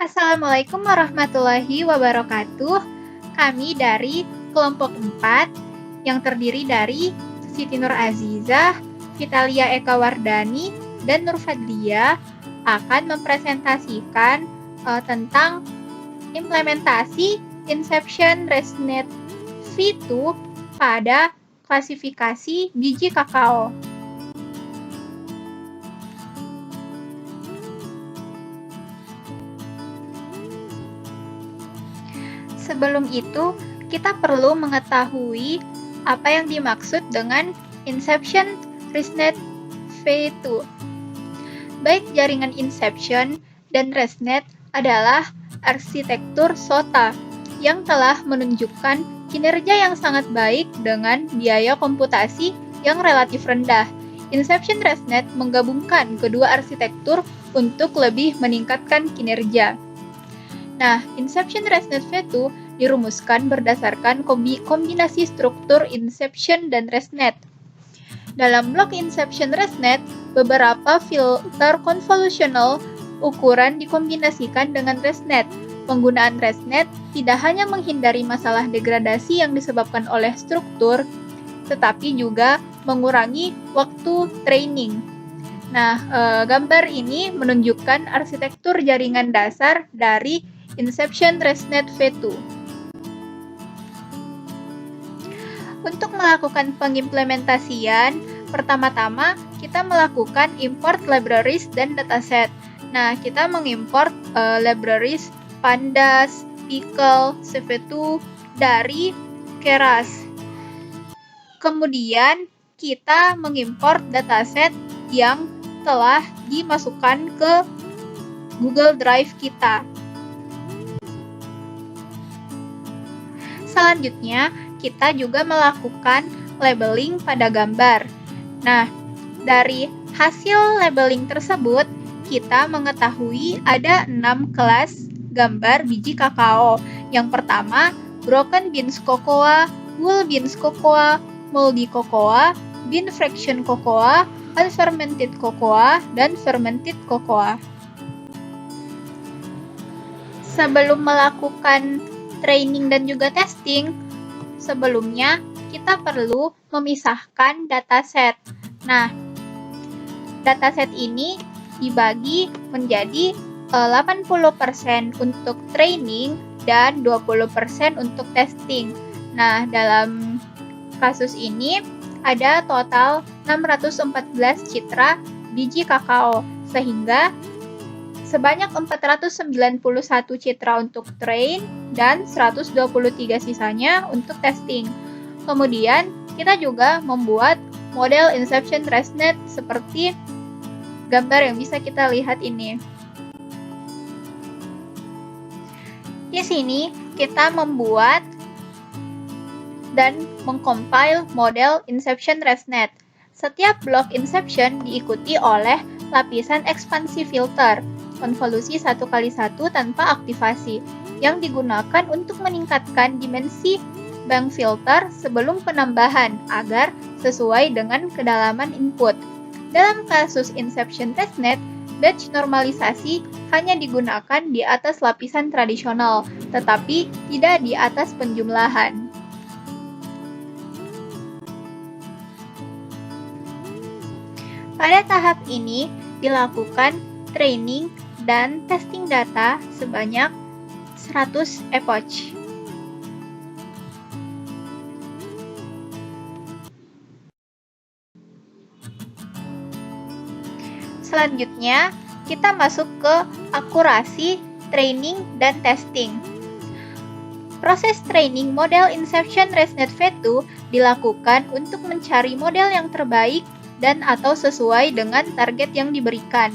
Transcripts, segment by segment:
Assalamualaikum warahmatullahi wabarakatuh. Kami dari kelompok 4 yang terdiri dari Siti Nur Azizah, Vitalia Eka Wardani, dan Nur Fadlia akan mempresentasikan tentang implementasi Inception ResNet V2 pada klasifikasi biji kakao. Sebelum itu, kita perlu mengetahui apa yang dimaksud dengan Inception ResNet V2. Baik jaringan Inception dan ResNet adalah arsitektur SOTA yang telah menunjukkan kinerja yang sangat baik dengan biaya komputasi yang relatif rendah. Inception ResNet menggabungkan kedua arsitektur untuk lebih meningkatkan kinerja. Nah, Inception ResNet V2 dirumuskan berdasarkan kombinasi struktur Inception dan ResNet. Dalam blok Inception ResNet, beberapa filter konvolusional ukuran dikombinasikan dengan ResNet. Penggunaan ResNet tidak hanya menghindari masalah degradasi yang disebabkan oleh struktur, tetapi juga mengurangi waktu training. Nah, gambar ini menunjukkan arsitektur jaringan dasar dari Inception ResNet V2. Untuk melakukan pengimplementasian, pertama-tama kita melakukan import libraries dan dataset. Nah, kita mengimport libraries Pandas, Pickle, CV2 dari Keras. Kemudian kita mengimport dataset yang telah dimasukkan ke Google Drive kita. Selanjutnya, kita juga melakukan labeling pada gambar. Nah, dari hasil labeling tersebut, kita mengetahui ada 6 kelas gambar biji kakao. Yang pertama, broken beans cocoa, whole beans cocoa, moldy cocoa, bean fraction cocoa, unfermented cocoa, dan fermented cocoa. Sebelum melakukan training dan juga testing, sebelumnya kita perlu memisahkan dataset. Nah, dataset ini dibagi menjadi 80% untuk training dan 20% untuk testing. Nah, dalam kasus ini ada total 614 citra biji kakao, sehingga sebanyak 491 citra untuk train dan 123 sisanya untuk testing. Kemudian, kita juga membuat model Inception ResNet seperti gambar yang bisa kita lihat ini. Di sini, kita membuat dan mengcompile model Inception ResNet. Setiap blok Inception diikuti oleh lapisan ekspansi filter, konvolusi 1x1 tanpa aktivasi, yang digunakan untuk meningkatkan dimensi bank filter sebelum penambahan agar sesuai dengan kedalaman input. Dalam kasus Inception ResNet, batch normalisasi hanya digunakan di atas lapisan tradisional, tetapi tidak di atas penjumlahan. Pada tahap ini dilakukan training dan testing data sebanyak 100 epoch. Selanjutnya, kita masuk ke akurasi, training, dan testing. Proses training model Inception ResNet V2 dilakukan untuk mencari model yang terbaik dan atau sesuai dengan target yang diberikan.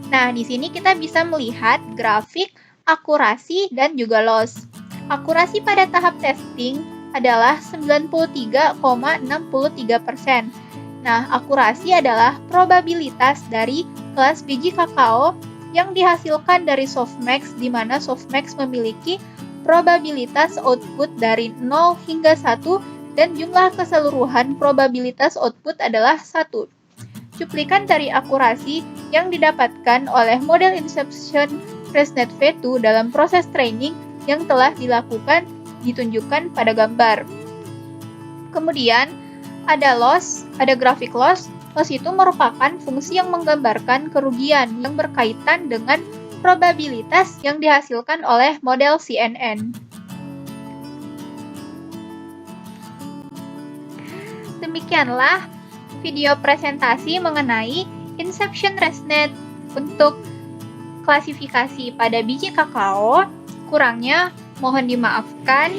Nah, di sini kita bisa melihat grafik akurasi dan juga loss. Akurasi pada tahap testing adalah 93,63%. Nah, akurasi adalah probabilitas dari kelas biji kakao yang dihasilkan dari softmax, di mana softmax memiliki probabilitas output dari 0 hingga 1 dan jumlah keseluruhan probabilitas output adalah 1. Cuplikan dari akurasi yang didapatkan oleh model Inception ResNet V2 dalam proses training yang telah dilakukan ditunjukkan pada gambar. Kemudian, ada loss, ada grafik loss. Loss itu merupakan fungsi yang menggambarkan kerugian yang berkaitan dengan probabilitas yang dihasilkan oleh model CNN. Demikianlah video presentasi mengenai Inception ResNet. Untuk klasifikasi pada biji kakao, kurangnya mohon dimaafkan.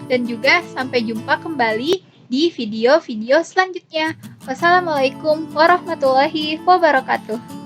Dan juga sampai jumpa kembali di video-video selanjutnya. Wassalamualaikum warahmatullahi wabarakatuh.